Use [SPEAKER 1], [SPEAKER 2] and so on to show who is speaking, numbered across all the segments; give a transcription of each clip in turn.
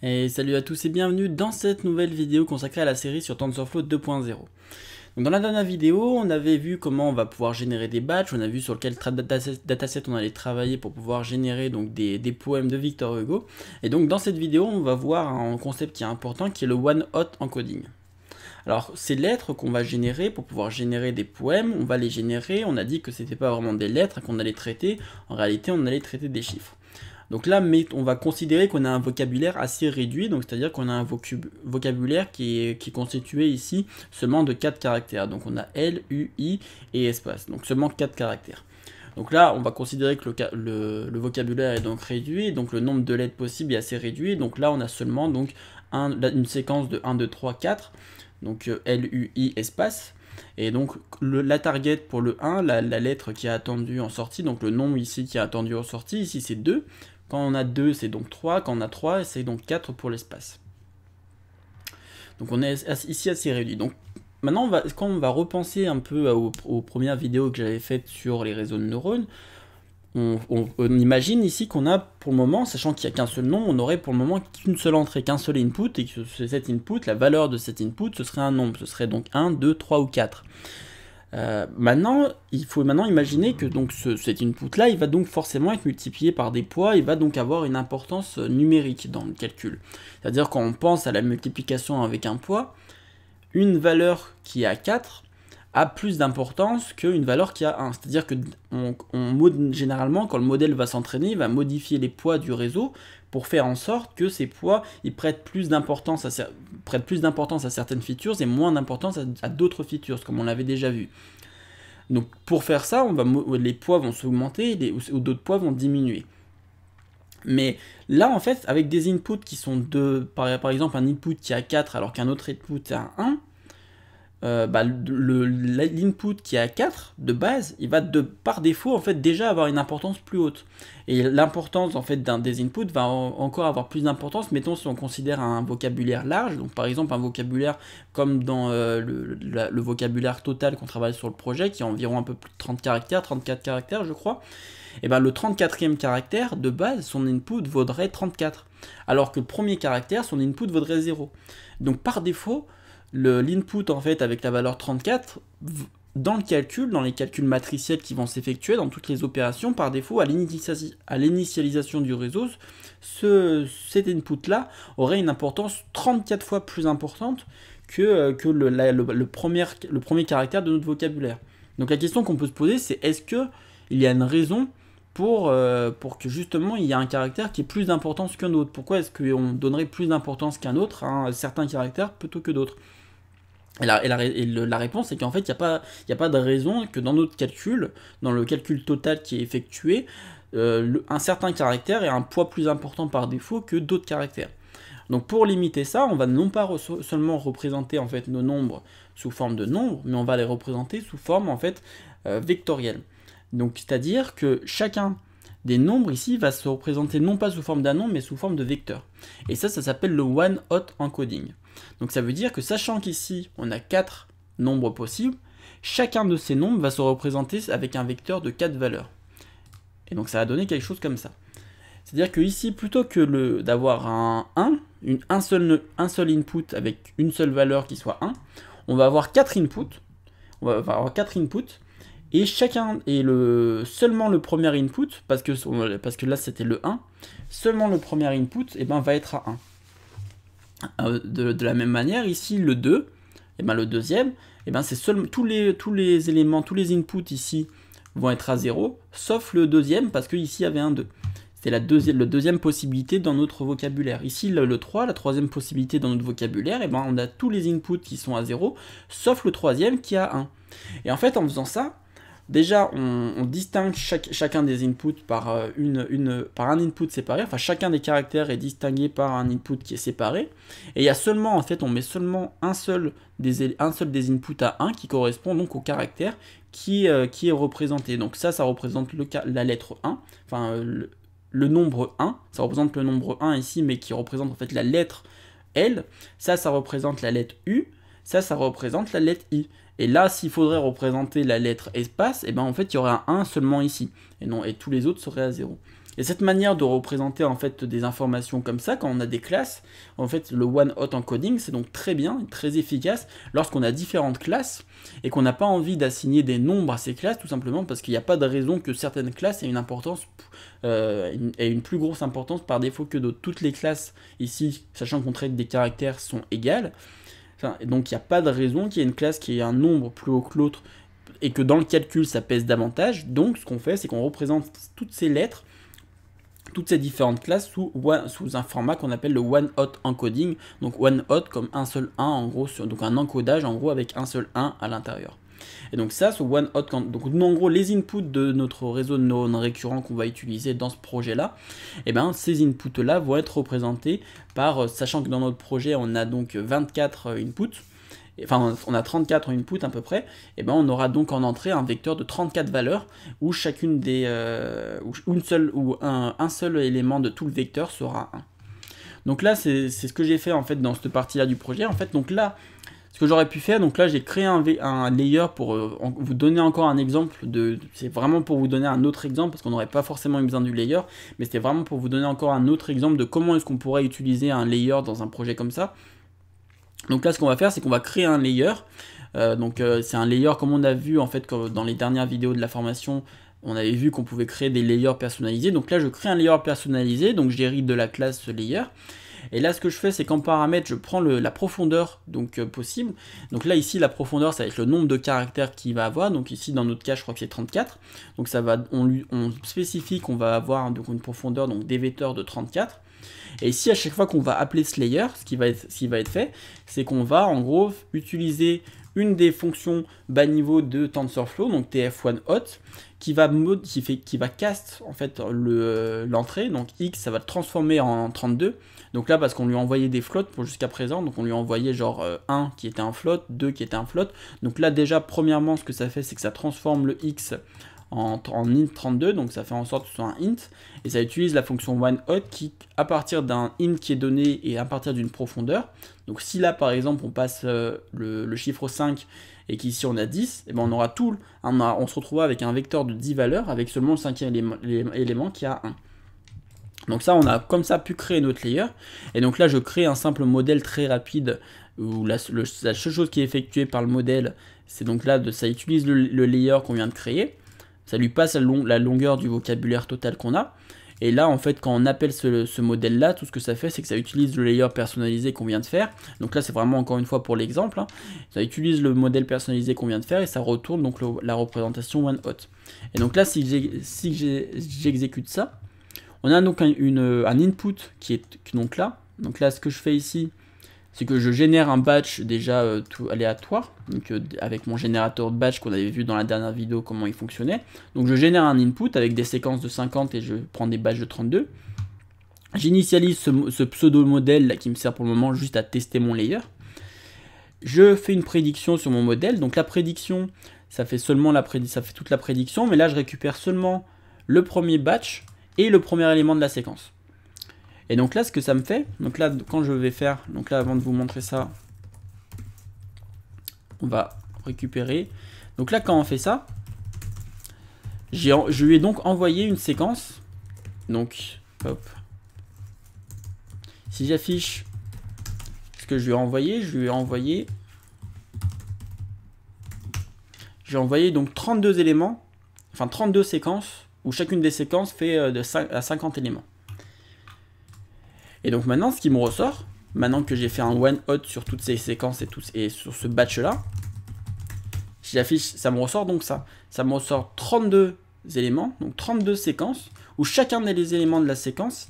[SPEAKER 1] Et salut à tous et bienvenue dans cette nouvelle vidéo consacrée à la série sur TensorFlow 2.0. Donc dans la dernière vidéo, on avait vu comment on va pouvoir générer des batchs, on a vu sur quel dataset on allait travailler pour pouvoir générer donc des poèmes de Victor Hugo. Et donc dans cette vidéo, on va voir un concept qui est important qui est le one-hot encoding. Alors ces lettres qu'on va générer pour pouvoir générer des poèmes, on va les générer, on a dit que c'était pas vraiment des lettres qu'on allait traiter, en réalité on allait traiter des chiffres. Donc là, on va considérer qu'on a un vocabulaire assez réduit, donc c'est-à-dire qu'on a un vocabulaire qui est constitué ici seulement de 4 caractères. Donc on a L, U, I et espace, donc seulement 4 caractères. Donc là, on va considérer que le vocabulaire est donc réduit, donc le nombre de lettres possibles est assez réduit. Donc là, on a seulement donc une séquence de 1, 2, 3, 4, donc L, U, I, espace. Et donc la target pour le 1, la lettre qui est attendue en sortie, donc le nombre ici qui est attendu en sortie, ici c'est 2. Quand on a 2, c'est donc 3. Quand on a 3, c'est donc 4 pour l'espace. Donc on est ici assez réduit. Donc maintenant, quand on va repenser un peu aux premières vidéos que j'avais faites sur les réseaux de neurones, on imagine ici qu'on a pour le moment, sachant qu'il n'y a qu'un seul nombre, on aurait pour le moment qu'une seule entrée, qu'un seul input, et que cet input, la valeur de cet input, ce serait un nombre. Ce serait donc 1, 2, 3 ou 4. Maintenant, il faut imaginer que donc cet input-là, il va donc forcément être multiplié par des poids, il va donc avoir une importance numérique dans le calcul. C'est-à-dire quand on pense à la multiplication avec un poids, une valeur qui a 4 a plus d'importance qu'une valeur qui a 1. C'est-à-dire que généralement, quand le modèle va s'entraîner, il va modifier les poids du réseau pour faire en sorte que ces poids ils prêtent plus d'importance à certaines features et moins d'importance à d'autres features, comme on l'avait déjà vu. Donc pour faire ça, les poids vont s'augmenter ou d'autres poids vont diminuer. Mais là, en fait, avec des inputs qui sont par exemple un input qui a 4 alors qu'un autre input a 1, l'input qui est à 4 de base, il va par défaut en fait déjà avoir une importance plus haute. Et l'importance en fait des inputs va encore avoir plus d'importance, mettons si on considère un vocabulaire large, donc par exemple un vocabulaire comme dans le vocabulaire total qu'on travaille sur le projet, qui est environ un peu plus de 30 caractères, 34 caractères je crois, et le 34e caractère de base, son input vaudrait 34, alors que le premier caractère, son input vaudrait 0. Donc par défaut, l'input en fait avec la valeur 34, dans les calculs matriciels qui vont s'effectuer dans toutes les opérations, par défaut, à l'initialisation du réseau, cet input là aurait une importance 34 fois plus importante que le premier caractère de notre vocabulaire. Donc la question qu'on peut se poser, c'est est-ce qu'il y a une raison pour que justement il y a un caractère qui est plus d'importance qu'un autre? Pourquoi est-ce qu'on donnerait plus d'importance qu'un autre à certains caractères plutôt que d'autres? Et la réponse est qu'en fait, il n'y a pas de raison que dans notre calcul, dans le calcul total qui est effectué, un certain caractère ait un poids plus important par défaut que d'autres caractères. Donc pour limiter ça, on va non pas seulement représenter en fait nos nombres sous forme de nombres, mais on va les représenter sous forme en fait vectorielle. Donc c'est-à-dire que chacun des nombres ici va se représenter non pas sous forme d'un nombre, mais sous forme de vecteur. Et ça s'appelle le one-hot encoding. Donc ça veut dire que sachant qu'ici on a 4 nombres possibles, chacun de ces nombres va se représenter avec un vecteur de 4 valeurs. Et donc ça va donner quelque chose comme ça. C'est-à-dire que ici, plutôt que d'avoir un seul input avec une seule valeur qui soit 1, on va avoir 4 inputs. On va avoir 4 inputs. Et seulement le premier input, parce que là c'était le 1, seulement le premier input va être à 1. De la même manière, ici le 2, le deuxième, c'est seulement tous les éléments, tous les inputs ici vont être à 0, sauf le deuxième, parce qu'ici il y avait un 2. C'est la deuxième possibilité dans notre vocabulaire. Ici le 3, la troisième possibilité dans notre vocabulaire, on a tous les inputs qui sont à 0, sauf le troisième qui a 1. Et en fait, en faisant ça, déjà, on distingue chacun des inputs par un input séparé. Enfin, chacun des caractères est distingué par un input qui est séparé. Et il y a seulement, en fait, on met seulement un seul des inputs à 1 qui correspond donc au caractère qui est représenté. Donc ça représente la lettre 1, enfin le nombre 1. Ça représente le nombre 1 ici, mais qui représente en fait la lettre L. Ça représente la lettre U. Ça représente la lettre I. Et là, s'il faudrait représenter la lettre espace, en fait, il y aurait un 1 seulement ici. Et tous les autres seraient à 0. Et cette manière de représenter en fait des informations comme ça, quand on a des classes, en fait le one-hot encoding c'est donc très bien, très efficace lorsqu'on a différentes classes et qu'on n'a pas envie d'assigner des nombres à ces classes, tout simplement parce qu'il n'y a pas de raison que certaines classes aient une importance, aient une plus grosse importance par défaut que d'autres. Toutes les classes ici, sachant qu'on traite des caractères, sont égales. Enfin, donc il n'y a pas de raison qu'il y ait une classe qui ait un nombre plus haut que l'autre et que dans le calcul ça pèse davantage. Donc ce qu'on fait, c'est qu'on représente toutes ces lettres, toutes ces différentes classes sous un format qu'on appelle le one-hot encoding. Donc one-hot comme un seul 1 en gros, donc un encodage en gros avec un seul 1 à l'intérieur. Et donc ça, ce one-hot, donc en gros les inputs de notre réseau de neurones récurrents qu'on va utiliser dans ce projet-là, et bien ces inputs-là vont être représentés par, sachant que dans notre projet on a donc 24 inputs, enfin on a 34 inputs à peu près, et ben on aura donc en entrée un vecteur de 34 valeurs où chacune des un seul élément de tout le vecteur sera 1. Donc là c'est ce que j'ai fait en fait dans cette partie là du projet. En fait donc là ce que j'aurais pu faire, donc là j'ai créé un layer pour vous donner encore un exemple c'est vraiment pour vous donner un autre exemple parce qu'on n'aurait pas forcément eu besoin du layer, mais c'était vraiment pour vous donner encore un autre exemple de comment est-ce qu'on pourrait utiliser un layer dans un projet comme ça. Donc là ce qu'on va faire c'est qu'on va créer un layer, c'est un layer comme on a vu en fait dans les dernières vidéos de la formation, on avait vu qu'on pouvait créer des layers personnalisés. Donc là je crée un layer personnalisé, donc j'hérite de la classe layer. Et là ce que je fais c'est qu'en paramètre je prends la profondeur possible. Donc là ici la profondeur ça va être le nombre de caractères qu'il va avoir. Donc ici dans notre cas je crois que c'est 34. Donc ça va, on spécifie qu'on va avoir donc une profondeur donc des vecteurs de 34. Et ici, à chaque fois qu'on va appeler ce layer, ce qui va être fait, c'est qu'on va en gros utiliser une des fonctions bas niveau de TensorFlow, donc tf1hot, qui va cast en fait l'entrée, donc x ça va le transformer en 32. Donc là parce qu'on lui a envoyé des flottes pour jusqu'à présent, donc on lui a envoyé genre 1 qui était un float, 2 qui était un float. Donc là déjà premièrement ce que ça fait c'est que ça transforme le x en int 32, donc ça fait en sorte que ce soit un int, et ça utilise la fonction one-hot qui, à partir d'un int qui est donné et à partir d'une profondeur, donc si là par exemple on passe le chiffre 5 et qu'ici on a 10, et ben on aura on se retrouvera avec un vecteur de 10 valeurs avec seulement le cinquième élément qui a 1. Donc ça on a comme ça pu créer notre layer, et donc là je crée un simple modèle très rapide où la seule chose qui est effectuée par le modèle c'est donc là ça utilise le layer qu'on vient de créer. Ça lui passe la longueur du vocabulaire total qu'on a. Et là, en fait, quand on appelle ce modèle-là, tout ce que ça fait, c'est que ça utilise le layer personnalisé qu'on vient de faire. Donc là, c'est vraiment encore une fois pour l'exemple. Hein. Ça utilise le modèle personnalisé qu'on vient de faire et ça retourne donc la représentation one-hot. Et donc là, si j'exécute ça, on a donc un input qui est donc là. Donc là, ce que je fais ici, c'est que je génère un batch déjà tout aléatoire, donc avec mon générateur de batch qu'on avait vu dans la dernière vidéo comment il fonctionnait. Donc je génère un input avec des séquences de 50 et je prends des batchs de 32. J'initialise ce pseudo modèle là qui me sert pour le moment juste à tester mon layer. Je fais une prédiction sur mon modèle, donc la prédiction ça fait toute la prédiction, mais là je récupère seulement le premier batch et le premier élément de la séquence. Et donc là, ce que ça me fait, donc là, quand je vais faire, donc là, avant de vous montrer ça, on va récupérer. Donc là, quand on fait ça, je lui ai donc envoyé une séquence. Donc, hop. Si j'affiche ce que je lui ai envoyé, donc 32 éléments, enfin 32 séquences, où chacune des séquences fait de 5 à 50 éléments. Et donc maintenant, ce qui me ressort, maintenant que j'ai fait un one-hot sur toutes ces séquences et sur ce batch-là, si j'affiche, ça me ressort donc ça. Ça me ressort 32 éléments, donc 32 séquences, où chacun des éléments de la séquence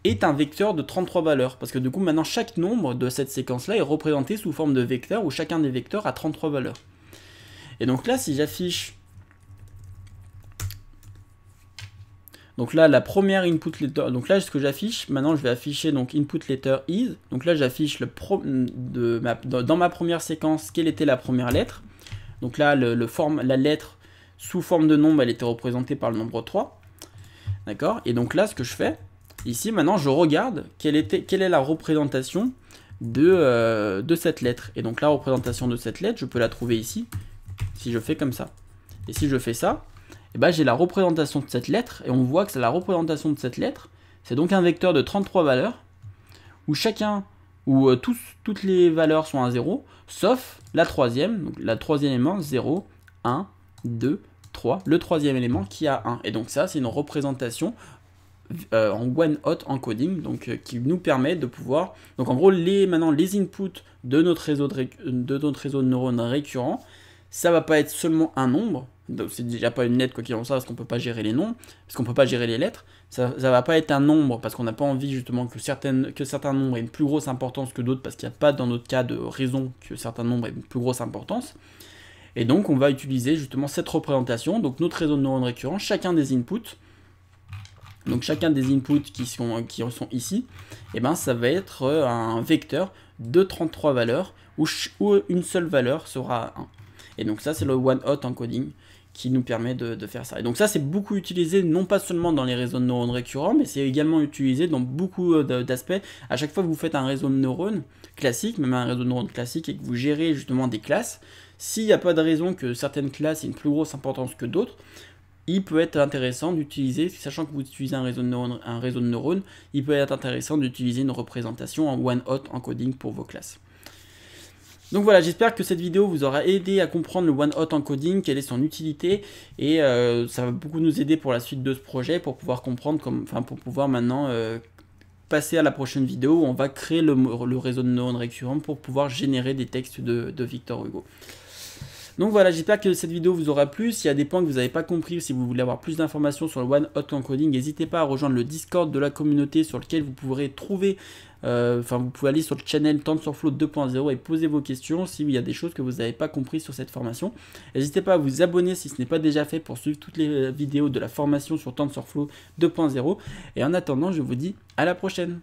[SPEAKER 1] est un vecteur de 33 valeurs. Parce que du coup, maintenant, chaque nombre de cette séquence-là est représenté sous forme de vecteur, où chacun des vecteurs a 33 valeurs. Et donc là, si j'affiche... Donc là, la première input letter, donc là, ce que j'affiche, maintenant je vais afficher donc input letter is. Donc là, j'affiche dans ma première séquence, quelle était la première lettre. Donc là, la lettre sous forme de nombre, elle était représentée par le nombre 3. D'accord. Et donc là, ce que je fais, ici, maintenant, je regarde quelle est la représentation de cette lettre. Et donc la représentation de cette lettre, je peux la trouver ici, si je fais comme ça. Et si je fais ça, et ben, j'ai la représentation de cette lettre, et on voit que c'est la représentation de cette lettre, c'est donc un vecteur de 33 valeurs, où toutes les valeurs sont à 0, sauf la troisième, donc la troisième élément, 0, 1, 2, 3, le troisième élément qui a 1. Et donc ça, c'est une représentation en one-hot encoding, donc qui nous permet de pouvoir... Donc en gros, maintenant, les inputs de notre réseau de neurones récurrents, ça va pas être seulement un nombre, c'est déjà pas une lettre quoi qu'il en soit, parce qu'on peut pas gérer les nombres, parce qu'on peut pas gérer les lettres, ça va pas être un nombre, parce qu'on n'a pas envie justement que certains nombres aient une plus grosse importance que d'autres, parce qu'il n'y a pas dans notre cas de raison que certains nombres aient une plus grosse importance. Et donc on va utiliser justement cette représentation, donc notre réseau de neurones récurrents, chacun des inputs, donc chacun des inputs qui sont ici, et ben ça va être un vecteur de 33 valeurs, où une seule valeur sera 1. Et donc ça c'est le one-hot encoding qui nous permet de faire ça. Et donc ça c'est beaucoup utilisé, non pas seulement dans les réseaux de neurones récurrents, mais c'est également utilisé dans beaucoup d'aspects. À chaque fois que vous faites un réseau de neurones classique, même un réseau de neurones classique, et que vous gérez justement des classes, s'il n'y a pas de raison que certaines classes aient une plus grosse importance que d'autres, il peut être intéressant d'utiliser, sachant que vous utilisez un réseau de neurones, il peut être intéressant d'utiliser une représentation en one-hot encoding pour vos classes. Donc voilà, j'espère que cette vidéo vous aura aidé à comprendre le one-hot encoding, quelle est son utilité, et ça va beaucoup nous aider pour la suite de ce projet, pour pouvoir comprendre, pour pouvoir maintenant passer à la prochaine vidéo où on va créer le réseau de neurones récurrents pour pouvoir générer des textes de Victor Hugo. Donc voilà, j'espère que cette vidéo vous aura plu. S'il y a des points que vous n'avez pas compris ou si vous voulez avoir plus d'informations sur le one-hot encoding, n'hésitez pas à rejoindre le Discord de la communauté sur lequel vous pourrez trouver, vous pouvez aller sur le channel TensorFlow 2.0 et poser vos questions s'il y a des choses que vous n'avez pas compris sur cette formation. N'hésitez pas à vous abonner si ce n'est pas déjà fait pour suivre toutes les vidéos de la formation sur TensorFlow 2.0. Et en attendant, je vous dis à la prochaine.